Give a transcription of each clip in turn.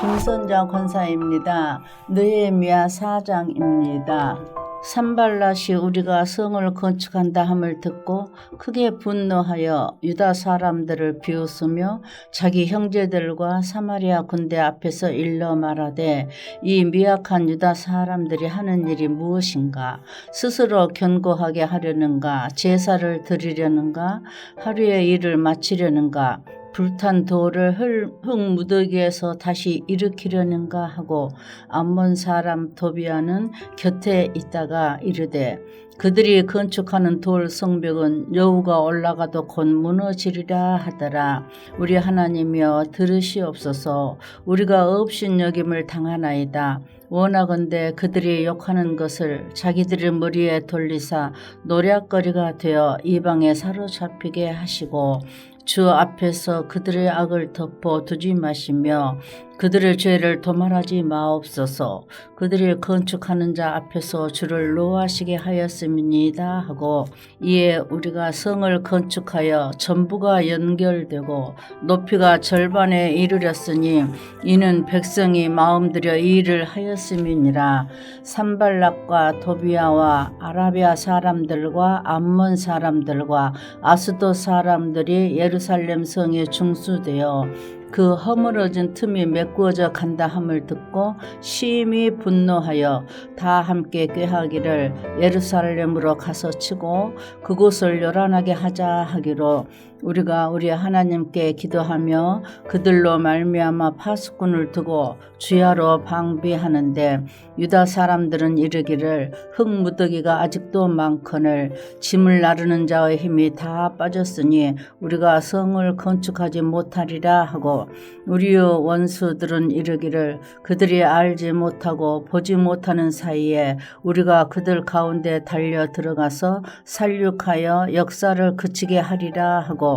김선자 권사입니다. 느헤미야 4장입니다. 산발랏이 우리가 성을 건축한다 함을 듣고 크게 분노하여 유다 사람들을 비웃으며 자기 형제들과 사마리아 군대 앞에서 일러 말하되 이 미약한 유다 사람들이 하는 일이 무엇인가? 스스로 견고하게 하려는가? 제사를 드리려는가? 하루의 일을 마치려는가? 불탄 돌을 흙무더기에서 다시 일으키려는가 하고 암몬 사람 도비아는 곁에 있다가 이르되 그들이 건축하는 돌 성벽은 여호가 올라가도 곧 무너지리라 하더라. 우리 하나님이여 들으시옵소서. 우리가 업신여김을 당하나이다. 원하건대 그들이 욕하는 것을 자기들의 머리에 돌리사 노략거리가 되어 이방에 사로잡히게 하시고 주 앞에서 그들의 악을 덮어 두지 마시며 그들의 죄를 도말하지 마옵소서. 그들이 건축하는 자 앞에서 주를 노하시게 하였음이니이다 하고 이에 우리가 성을 건축하여 전부가 연결되고 높이가 절반에 이르렀으니 이는 백성이 마음들여 이 일을 하였음이니라. 산발락과 도비아와 아라비아 사람들과 암몬 사람들과 아스도 사람들이 예루살렘 성에 중수되어 그 허물어진 틈이 메꾸어져 간다 함을 듣고 심히 분노하여 다 함께 꾀하기를 예루살렘으로 가서 치고 그곳을 요란하게 하자 하기로 우리가 우리 하나님께 기도하며 그들로 말미암아 파수꾼을 두고 주야로 방비하는데 유다 사람들은 이르기를 흙무더기가 아직도 많거늘 짐을 나르는 자의 힘이 다 빠졌으니 우리가 성을 건축하지 못하리라 하고 우리의 원수들은 이르기를 그들이 알지 못하고 보지 못하는 사이에 우리가 그들 가운데 달려 들어가서 살육하여 역사를 그치게 하리라 하고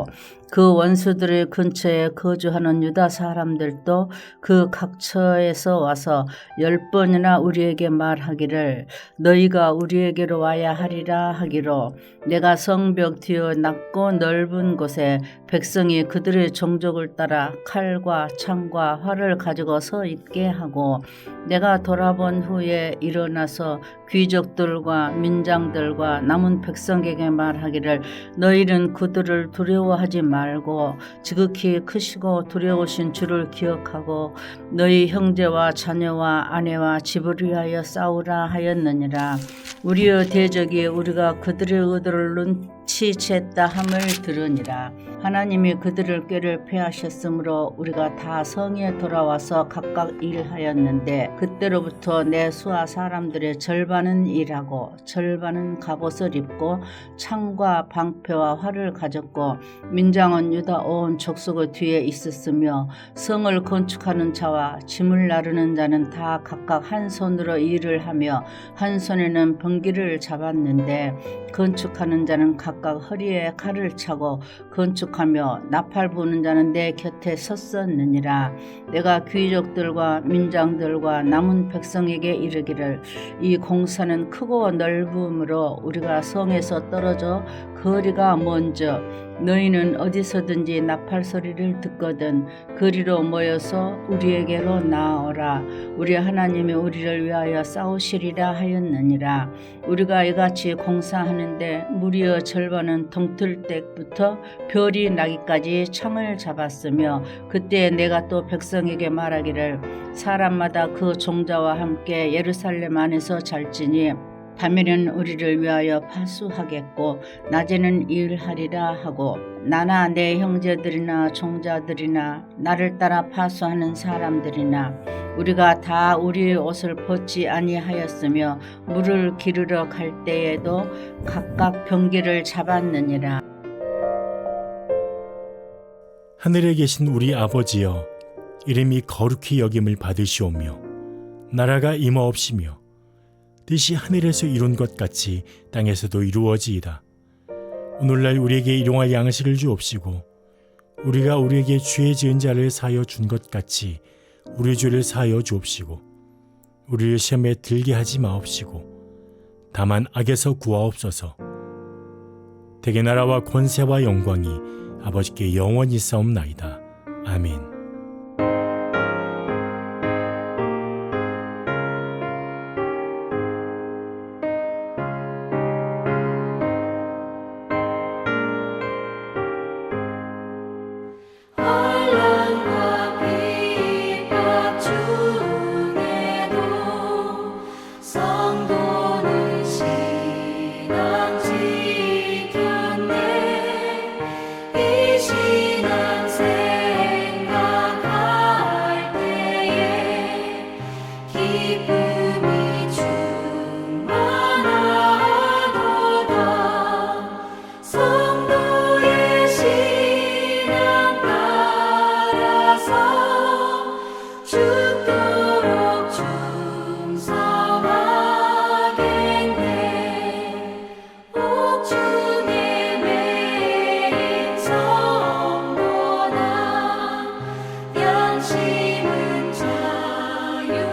그 원수들의 근처에 거주하는 유다 사람들도 그 각처에서 와서 10번이나 우리에게 말하기를 너희가 우리에게로 와야 하리라 하기로 내가 성벽 뒤에 낮고 넓은 곳에 백성이 그들의 종족을 따라 칼과 창과 활을 가지고 서 있게 하고 내가 돌아본 후에 일어나서 귀족들과 민장들과 남은 백성에게 말하기를 너희는 그들을 두려워하지 말고 지극히 크시고 두려우신 주를 기억하고 너희 형제와 자녀와 아내와 집을 위하여 싸우라 하였느니라. 우리의 대적이 우리가 그들의 의도를 눈치챘다 함을 들으니라. 하나님이 그들의 꾀를 패하셨으므로 우리가 다 성에 돌아와서 각각 일하였는데 그때로부터 내 수하 사람들의 절반은 일하고 절반은 갑옷을 입고 창과 방패와 활을 가졌고 민장은 유다 온 족속의 뒤에 있었으며 성을 건축하는 자와 짐을 나르는 자는 다 각각 한 손으로 일을 하며 한 손에는 번기를 잡았는데 건축하는 자는 각각 허리에 칼을 차고 건축하며 나팔 부는 자는 내 곁에 섰었느니라. 내가 귀족들과 민장들과 남은 백성에게 이르기를 이 공사는 크고 넓음으로 우리가 성에서 떨어져 거리가 먼저 너희는 어디서든지 나팔 소리를 듣거든 거리로 모여서 우리에게로 나아오라. 우리 하나님이 우리를 위하여 싸우시리라 하였느니라. 우리가 이같이 공사하는데 무리의 절반은 동틀 때부터 별이 나기까지 창을 잡았으며 그때 내가 또 백성에게 말하기를 사람마다 그 종자와 함께 예루살렘 안에서 잘지니 밤에는 우리를 위하여 파수하겠고 낮에는 일하리라 하고 나나 내 형제들이나 종자들이나 나를 따라 파수하는 사람들이나 우리가 다 우리의 옷을 벗지 아니하였으며 물을 기르러 갈 때에도 각각 병기를 잡았느니라. 하늘에 계신 우리 아버지여 이름이 거룩히 여김을 받으시오며 나라가 임하옵시며 뜻이 하늘에서 이룬 것 같이 땅에서도 이루어지이다. 오늘날 우리에게 일용할 양식을 주옵시고 우리가 우리에게 죄 지은 자를 사하여 준 것 같이 우리 죄를 사하여 주옵시고 우리를 시험에 들게 하지 마옵시고 다만 악에서 구하옵소서. 대개 나라와 권세와 영광이 아버지께 영원히 싸움나이다. 아멘. 죽도록 충성하겠네. 옥중에 매인 성도나 양심은 자유원한데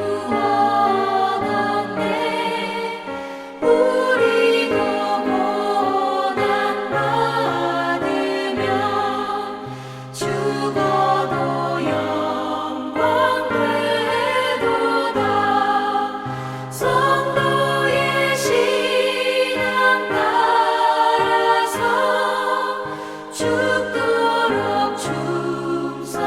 우리도 고난 받으면 죽어도 영광 되도다. 성도의 신앙 따라서 죽도록 충성하겠네.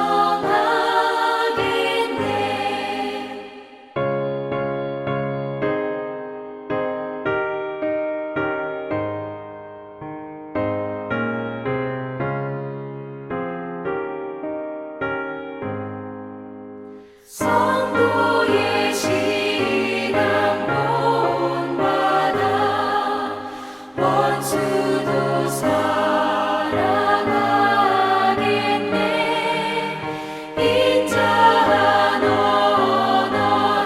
성도의 신앙 본받아 원수도 사랑하겠네. 인자한 언어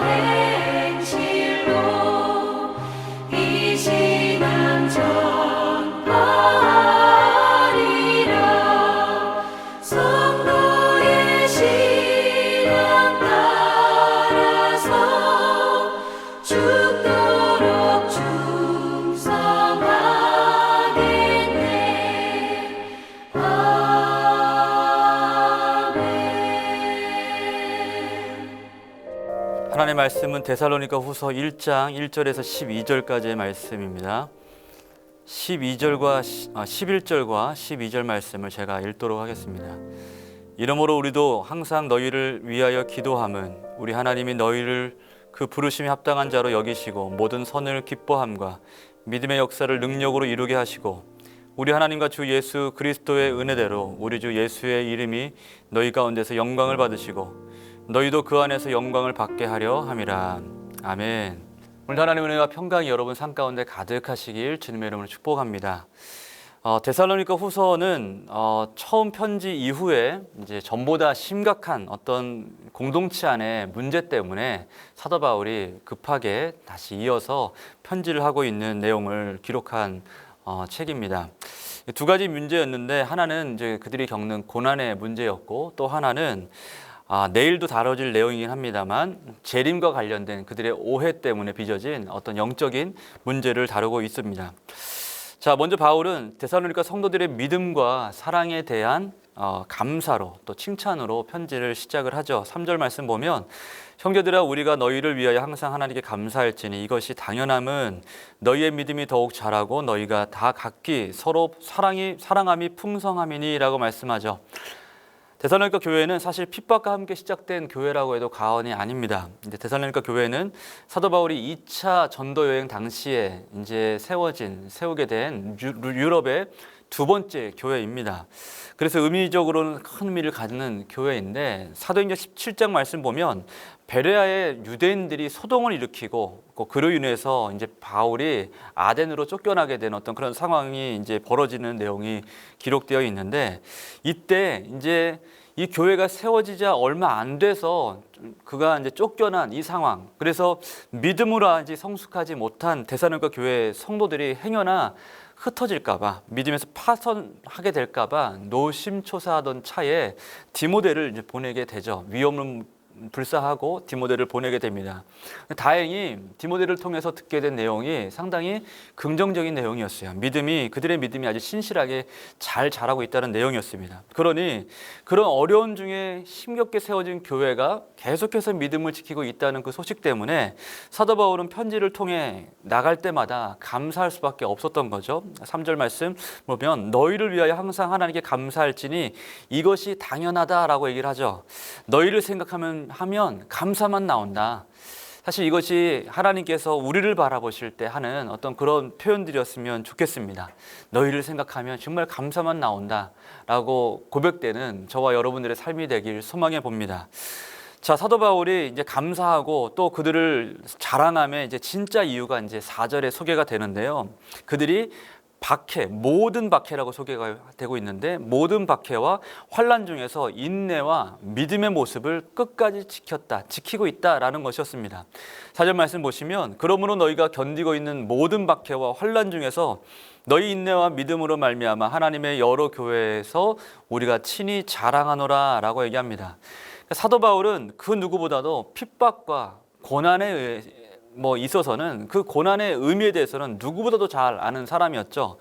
행실로 이 신앙 전파하리라. 성도의 신앙 따라서 죽도록 충성하겠네. 아멘. 하나님의 말씀은 데살로니가 후서 1장 1절에서 12절까지의 말씀입니다. 11절과 12절 말씀을 제가 읽도록 하겠습니다. 이러므로 우리도 항상 너희를 위하여 기도함은 우리 하나님이 너희를 그 부르심에 합당한 자로 여기시고 모든 선을 기뻐함과 믿음의 역사를 능력으로 이루게 하시고 우리 하나님과 주 예수 그리스도의 은혜대로 우리 주 예수의 이름이 너희 가운데서 영광을 받으시고 너희도 그 안에서 영광을 받게 하려 함이라. 아멘. 오늘 하나님의 은혜와 평강이 여러분 삶 가운데 가득하시길 주님의 이름으로 축복합니다. 데살로니가 후서는 처음 편지 이후에 이제 전보다 심각한 어떤 공동체 안의 문제 때문에 사도 바울이 급하게 다시 이어서 편지를 하고 있는 내용을 기록한 책입니다. 두 가지 문제였는데 하나는 이제 그들이 겪는 고난의 문제였고 또 하나는 내일도 다뤄질 내용이긴 합니다만 재림과 관련된 그들의 오해 때문에 빚어진 어떤 영적인 문제를 다루고 있습니다. 자, 먼저 바울은 데살로니가 성도들의 믿음과 사랑에 대한 감사로 또 칭찬으로 편지를 시작을 하죠. 3절 말씀 보면 형제들아 우리가 너희를 위하여 항상 하나님께 감사할지니 이것이 당연함은 너희의 믿음이 더욱 자라고 너희가 다 각기 서로 사랑함이 풍성함이니 라고 말씀하죠. 데살로니가 교회는 사실 핍박과 함께 시작된 교회라고 해도 과언이 아닙니다. 이제 데살로니가 교회는 사도 바울이 2차 전도 여행 당시에 이제 세우게 된 유럽의 두 번째 교회입니다. 그래서 의미적으로는 큰 의미를 가지는 교회인데 사도행전 17장 말씀 보면 베레아의 유대인들이 소동을 일으키고 그로 인해서 이제 바울이 아덴으로 쫓겨나게 된 어떤 그런 상황이 이제 벌어지는 내용이 기록되어 있는데 이때 이제 이 교회가 세워지자 얼마 안 돼서 그가 이제 쫓겨난 이 상황. 그래서 믿음으로 아직 성숙하지 못한 데살로니가 교회 성도들이 행여나 흩어질까봐 믿음에서 파선하게 될까봐 노심초사하던 차에 디모데를 이제 보내게 되죠. 위험을 불사하고 디모데를 보내게 됩니다. 다행히 디모데를 통해서 듣게 된 내용이 상당히 긍정적인 내용이었어요. 그들의 믿음이 아주 신실하게 잘 자라고 있다는 내용이었습니다. 그러니 그런 어려운 중에 힘겹게 세워진 교회가 계속해서 믿음을 지키고 있다는 그 소식 때문에 사도 바울은 편지를 통해 나갈 때마다 감사할 수밖에 없었던 거죠. 3절 말씀 보면 너희를 위하여 항상 하나님께 감사할지니 이것이 당연하다라고 얘기를 하죠. 너희를 생각하면 감사만 나온다. 사실 이것이 하나님께서 우리를 바라보실 때 하는 어떤 그런 표현들이었으면 좋겠습니다. 너희를 생각하면 정말 감사만 나온다라고 고백되는 저와 여러분들의 삶이 되길 소망해 봅니다. 자, 사도 바울이 이제 감사하고 또 그들을 자랑함에 이제 진짜 이유가 이제 4절에 소개가 되는데요. 그들이 박해, 모든 박해라고 소개가 되고 있는데 모든 박해와 환난 중에서 인내와 믿음의 모습을 끝까지 지키고 있다라는 것이었습니다. 4절 말씀 보시면 그러므로 너희가 견디고 있는 모든 박해와 환난 중에서 너희 인내와 믿음으로 말미암아 하나님의 여러 교회에서 우리가 친히 자랑하노라 라고 얘기합니다. 사도 바울은 그 누구보다도 핍박과 고난에 있어서는 그 고난의 의미에 대해서는 누구보다도 잘 아는 사람이었죠.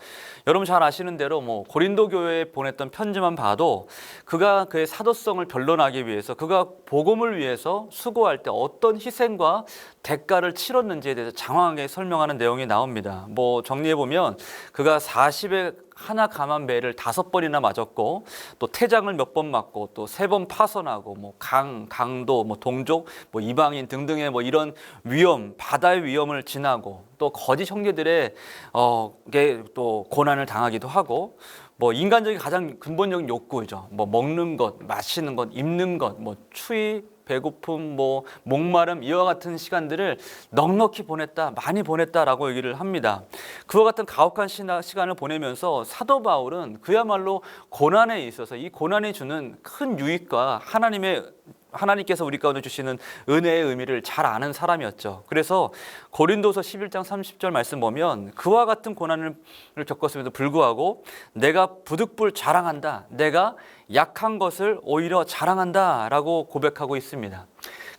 여러분 잘 아시는 대로 고린도 교회에 보냈던 편지만 봐도 그가 그의 사도성을 변론하기 위해서 그가 복음을 위해서 수고할 때 어떤 희생과 대가를 치렀는지에 대해서 장황하게 설명하는 내용이 나옵니다. 정리해 보면 그가 40에 하나 감한 매를 5번이나 맞았고 또 태장을 몇 번 맞고 또 3번 파선하고 강도 동족 이방인 등등의 이런 위험, 바다의 위험을 지나고 또 거짓 형제들의 또 고난을 당하기도 하고 인간적인 가장 근본적인 욕구죠. 먹는 것, 마시는 것, 입는 것, 추위, 배고픔, 목마름 이와 같은 시간들을 넉넉히 보냈다, 많이 보냈다라고 얘기를 합니다. 그와 같은 가혹한 시간을 보내면서 사도 바울은 그야말로 고난에 있어서 이 고난이 주는 큰 유익과 하나님께서 우리 가운데 주시는 은혜의 의미를 잘 아는 사람이었죠. 그래서 고린도서 11장 30절 말씀 보면 그와 같은 고난을 겪었음에도 불구하고 내가 부득불 자랑한다. 내가 약한 것을 오히려 자랑한다 라고 고백하고 있습니다.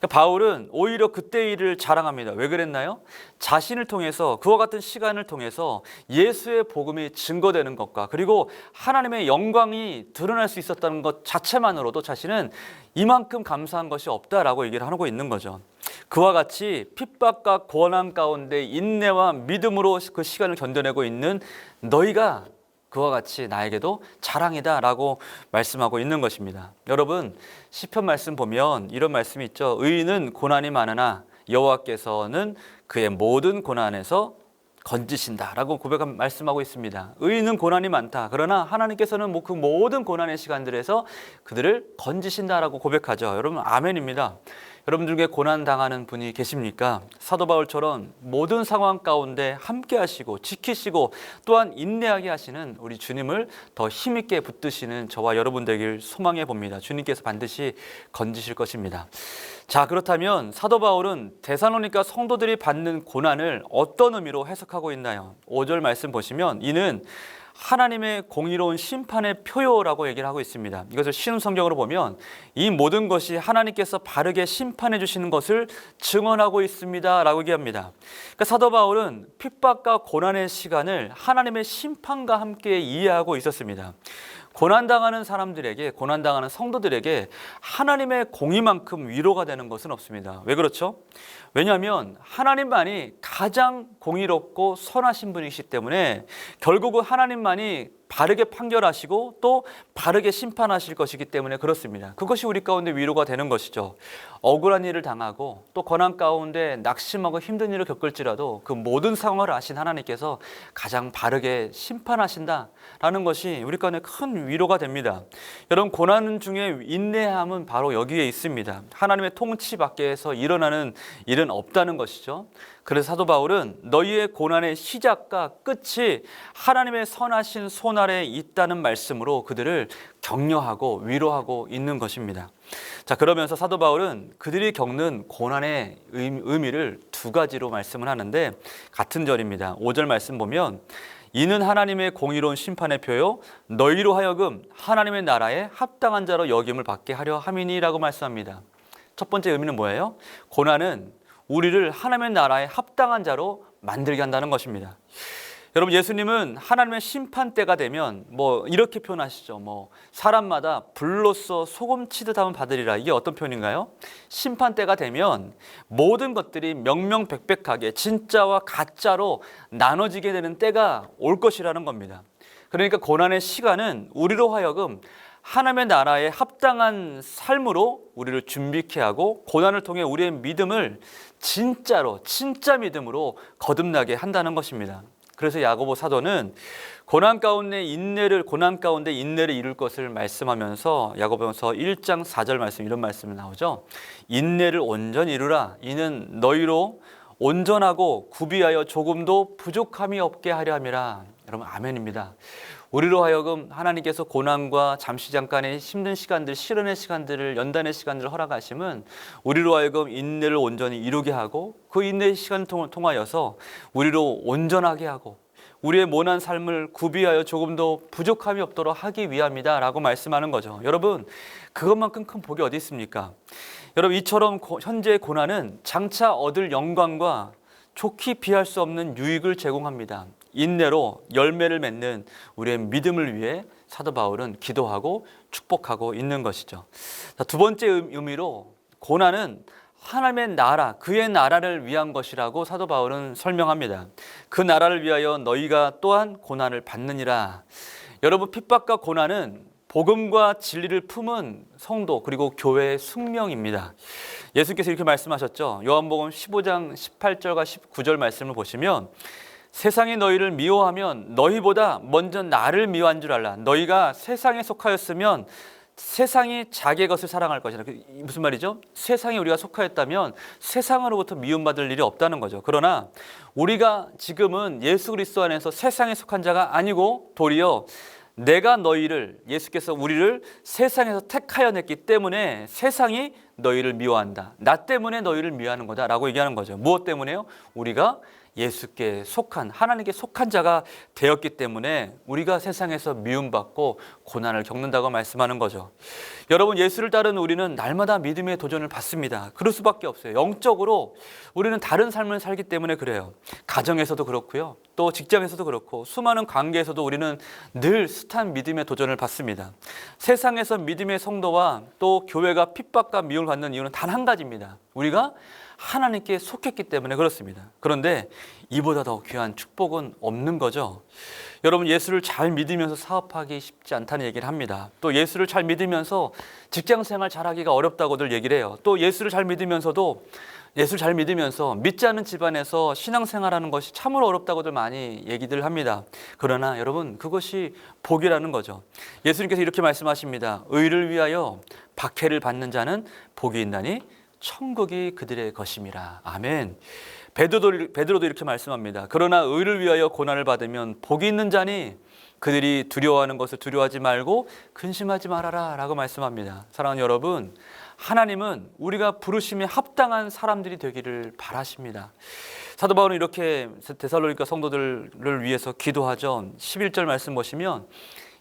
바울은 오히려 그때의 일을 자랑합니다. 왜 그랬나요? 자신을 통해서 그와 같은 시간을 통해서 예수의 복음이 증거되는 것과 그리고 하나님의 영광이 드러날 수 있었다는 것 자체만으로도 자신은 이만큼 감사한 것이 없다라고 얘기를 하고 있는 거죠. 그와 같이 핍박과 고난 가운데 인내와 믿음으로 그 시간을 견뎌내고 있는 너희가 그와 같이 나에게도 자랑이다 라고 말씀하고 있는 것입니다. 여러분 시편 말씀 보면 이런 말씀이 있죠. 의인은 고난이 많으나 여호와께서는 그의 모든 고난에서 건지신다 라고 말씀하고 있습니다. 의인은 고난이 많다. 그러나 하나님께서는 그 모든 고난의 시간들에서 그들을 건지신다라고 고백하죠. 여러분 아멘입니다. 여러분 중에 고난당하는 분이 계십니까? 사도 바울처럼 모든 상황 가운데 함께 하시고 지키시고 또한 인내하게 하시는 우리 주님을 더 힘있게 붙드시는 저와 여러분 되길 소망해 봅니다. 주님께서 반드시 건지실 것입니다. 자, 그렇다면 사도 바울은 데살로니가 성도들이 받는 고난을 어떤 의미로 해석하고 있나요? 5절 말씀 보시면 이는 하나님의 공의로운 심판의 표요라고 얘기를 하고 있습니다. 이것을 쉬운 성경으로 보면 이 모든 것이 하나님께서 바르게 심판해 주시는 것을 증언하고 있습니다 라고 얘기합니다. 그러니까 사도 바울은 핍박과 고난의 시간을 하나님의 심판과 함께 이해하고 있었습니다. 고난당하는 사람들에게, 고난당하는 성도들에게 하나님의 공의만큼 위로가 되는 것은 없습니다. 왜 그렇죠? 왜냐하면 하나님만이 가장 공의롭고 선하신 분이시기 때문에 결국은 하나님만이 바르게 판결하시고 또 바르게 심판하실 것이기 때문에 그렇습니다. 그것이 우리 가운데 위로가 되는 것이죠. 억울한 일을 당하고 또 고난 가운데 낙심하고 힘든 일을 겪을지라도 그 모든 상황을 아신 하나님께서 가장 바르게 심판하신다라는 것이 우리 가운데 큰 위로가 됩니다. 여러분 고난 중에 인내함은 바로 여기에 있습니다. 하나님의 통치 밖에서 일어나는 일은 없다는 것이죠. 그래서 사도 바울은 너희의 고난의 시작과 끝이 하나님의 선하신 손 아래 있다는 말씀으로 그들을 격려하고 위로하고 있는 것입니다. 자, 그러면서 사도 바울은 그들이 겪는 고난의 의미를 2가지로 말씀을 하는데 같은 절입니다. 5절 말씀 보면 이는 하나님의 공의로운 심판의 표요 너희로 하여금 하나님의 나라에 합당한 자로 여김을 받게 하려 함이니라고 말씀합니다. 첫 번째 의미는 뭐예요? 고난은 우리를 하나님의 나라에 합당한 자로 만들게 한다는 것입니다. 여러분 예수님은 하나님의 심판 때가 되면 이렇게 표현하시죠. 사람마다 불로써 소금 치듯 하면 받으리라. 이게 어떤 표현인가요? 심판 때가 되면 모든 것들이 명명백백하게 진짜와 가짜로 나눠지게 되는 때가 올 것이라는 겁니다. 그러니까 고난의 시간은 우리로 하여금 하나님의 나라에 합당한 삶으로 우리를 준비케 하고 고난을 통해 우리의 믿음을 진짜 믿음으로 거듭나게 한다는 것입니다. 그래서 야고보 사도는 고난 가운데 인내를 이룰 것을 말씀하면서 야고보서 1장 4절 말씀 이런 말씀이 나오죠. 인내를 온전히 이루라. 이는 너희로 온전하고 구비하여 조금도 부족함이 없게 하려 함이라. 여러분 아멘입니다. 우리로 하여금 하나님께서 고난과 잠시 잠깐의 힘든 시간들, 시련의 시간들을, 연단의 시간들을 허락하심은 우리로 하여금 인내를 온전히 이루게 하고 그 인내의 시간을 통하여서 우리로 온전하게 하고 우리의 모난 삶을 구비하여 조금도 부족함이 없도록 하기 위함이다 라고 말씀하는 거죠. 여러분 그것만큼 큰 복이 어디 있습니까? 여러분 이처럼 현재의 고난은 장차 얻을 영광과 좋게 비할 수 없는 유익을 제공합니다. 인내로 열매를 맺는 우리의 믿음을 위해 사도 바울은 기도하고 축복하고 있는 것이죠. 두 번째 의미로 고난은 하나님의 나라, 그의 나라를 위한 것이라고 사도 바울은 설명합니다. 그 나라를 위하여 너희가 또한 고난을 받느니라. 여러분 핍박과 고난은 복음과 진리를 품은 성도 그리고 교회의 숙명입니다. 예수께서 이렇게 말씀하셨죠. 요한복음 15장 18절과 19절 말씀을 보시면 세상이 너희를 미워하면 너희보다 먼저 나를 미워한 줄 알라. 너희가 세상에 속하였으면 세상이 자기의 것을 사랑할 것이라. 무슨 말이죠? 세상에 우리가 속하였다면 세상으로부터 미움받을 일이 없다는 거죠. 그러나 우리가 지금은 예수 그리스도 안에서 세상에 속한 자가 아니고 도리어 내가 너희를, 예수께서 우리를 세상에서 택하여 냈기 때문에 세상이 너희를 미워한다. 나 때문에 너희를 미워하는 거다 라고 얘기하는 거죠. 무엇 때문에요? 우리가 예수께 속한, 하나님께 속한 자가 되었기 때문에 우리가 세상에서 미움받고 고난을 겪는다고 말씀하는 거죠. 여러분 예수를 따르는 우리는 날마다 믿음의 도전을 받습니다. 그럴 수밖에 없어요. 영적으로 우리는 다른 삶을 살기 때문에 그래요. 가정에서도 그렇고요. 또 직장에서도 그렇고 수많은 관계에서도 우리는 늘 숱한 믿음의 도전을 받습니다. 세상에서 믿음의 성도와 또 교회가 핍박과 미움을 받는 이유는 단 한 가지입니다. 우리가 하나님께 속했기 때문에 그렇습니다. 그런데 이보다 더 귀한 축복은 없는 거죠. 여러분 예수를 잘 믿으면서 사업하기 쉽지 않다는 얘기를 합니다. 또 예수를 잘 믿으면서 직장생활 잘하기가 어렵다고들 얘기를 해요. 또 예수를 잘 믿으면서 믿지 않는 집안에서 신앙생활하는 것이 참으로 어렵다고들 많이 얘기들 합니다. 그러나 여러분 그것이 복이라는 거죠. 예수님께서 이렇게 말씀하십니다. 의를 위하여 박해를 받는 자는 복이 있나니 천국이 그들의 것임이라. 아멘. 베드로도 이렇게 말씀합니다. 그러나 의를 위하여 고난을 받으면 복이 있는 자니 그들이 두려워하는 것을 두려워하지 말고 근심하지 말아라 라고 말씀합니다. 사랑하는 여러분, 하나님은 우리가 부르심에 합당한 사람들이 되기를 바라십니다. 사도 바울은 이렇게 데살로니가 성도들을 위해서 기도하죠. 11절 말씀 보시면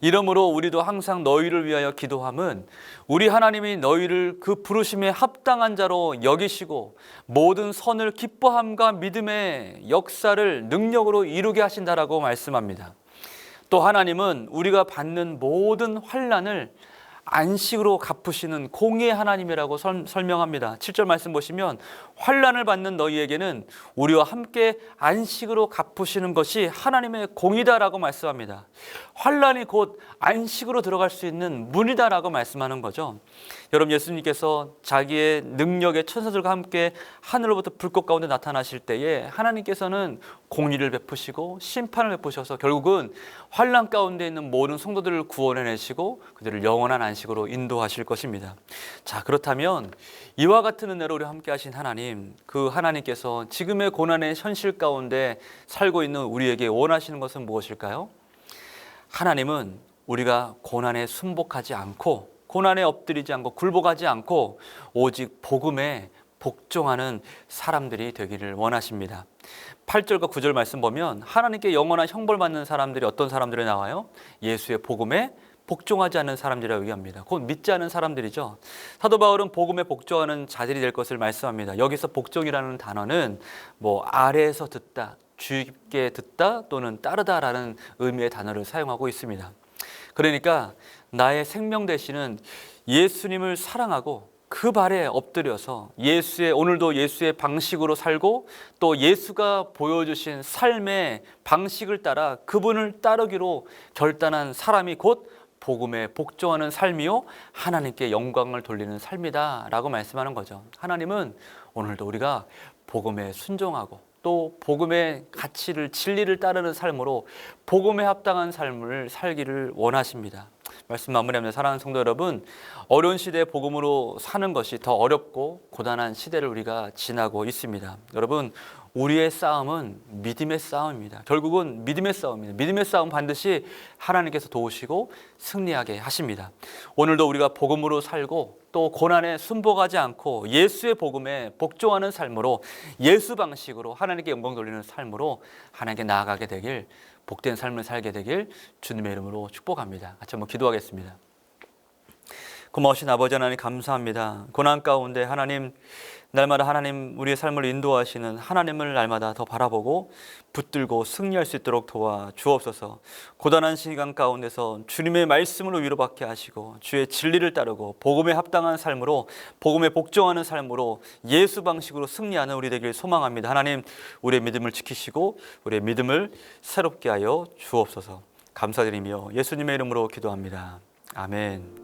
이러므로 우리도 항상 너희를 위하여 기도함은 우리 하나님이 너희를 그 부르심에 합당한 자로 여기시고 모든 선을 기뻐함과 믿음의 역사를 능력으로 이루게 하신다라고 말씀합니다. 또 하나님은 우리가 받는 모든 환난을 안식으로 갚으시는 공의의 하나님이라고 설명합니다. 7절 말씀 보시면 환난을 받는 너희에게는 우리와 함께 안식으로 갚으시는 것이 하나님의 공의다라고 말씀합니다. 환난이 곧 안식으로 들어갈 수 있는 문이다라고 말씀하는 거죠. 여러분 예수님께서 자기의 능력의 천사들과 함께 하늘로부터 불꽃 가운데 나타나실 때에 하나님께서는 공의를 베푸시고 심판을 베푸셔서 결국은 환난 가운데 있는 모든 성도들을 구원해내시고 그들을 영원한 안식으로 인도하실 것입니다. 자, 그렇다면 이와 같은 은혜로 우리 함께 하신 하나님, 그 하나님께서 지금의 고난의 현실 가운데 살고 있는 우리에게 원하시는 것은 무엇일까요? 하나님은 우리가 고난에 순복하지 않고 고난에 엎드리지 않고 굴복하지 않고 오직 복음에 복종하는 사람들이 되기를 원하십니다. 8절과 9절 말씀 보면 하나님께 영원한 형벌 받는 사람들이 어떤 사람들이 나와요? 예수의 복음에 복종하지 않는 사람들이라고 얘기합니다. 곧 믿지 않는 사람들이죠. 사도 바울은 복음에 복종하는 자들이 될 것을 말씀합니다. 여기서 복종이라는 단어는 아래에서 듣다, 주의 깊게 듣다 또는 따르다라는 의미의 단어를 사용하고 있습니다. 그러니까 나의 생명 되시는 예수님을 사랑하고 그 발에 엎드려서 오늘도 예수의 방식으로 살고 또 예수가 보여주신 삶의 방식을 따라 그분을 따르기로 결단한 사람이 곧 복음에 복종하는 삶이요 하나님께 영광을 돌리는 삶이다 라고 말씀하는 거죠. 하나님은 오늘도 우리가 복음에 순종하고 또 복음의 가치를 진리를 따르는 삶으로 복음에 합당한 삶을 살기를 원하십니다. 말씀 마무리하면서 사랑하는 성도 여러분, 어려운 시대에 복음으로 사는 것이 더 어렵고 고단한 시대를 우리가 지나고 있습니다. 여러분 우리의 싸움은 믿음의 싸움입니다. 결국은 믿음의 싸움입니다. 믿음의 싸움 반드시 하나님께서 도우시고 승리하게 하십니다. 오늘도 우리가 복음으로 살고 또 고난에 순복하지 않고 예수의 복음에 복종하는 삶으로 예수 방식으로 하나님께 영광 돌리는 삶으로 하나님께 나아가게 되길, 복된 삶을 살게 되길 주님의 이름으로 축복합니다. 같이 한번 기도하겠습니다. 고마우신 아버지 하나님 감사합니다. 고난 가운데 하나님, 날마다 하나님 우리의 삶을 인도하시는 하나님을 날마다 더 바라보고 붙들고 승리할 수 있도록 도와 주옵소서. 고단한 시간 가운데서 주님의 말씀으로 위로받게 하시고 주의 진리를 따르고 복음에 합당한 삶으로, 복음에 복종하는 삶으로 예수 방식으로 승리하는 우리 되길 소망합니다. 하나님, 우리의 믿음을 지키시고 우리의 믿음을 새롭게 하여 주옵소서. 감사드리며 예수님의 이름으로 기도합니다. 아멘.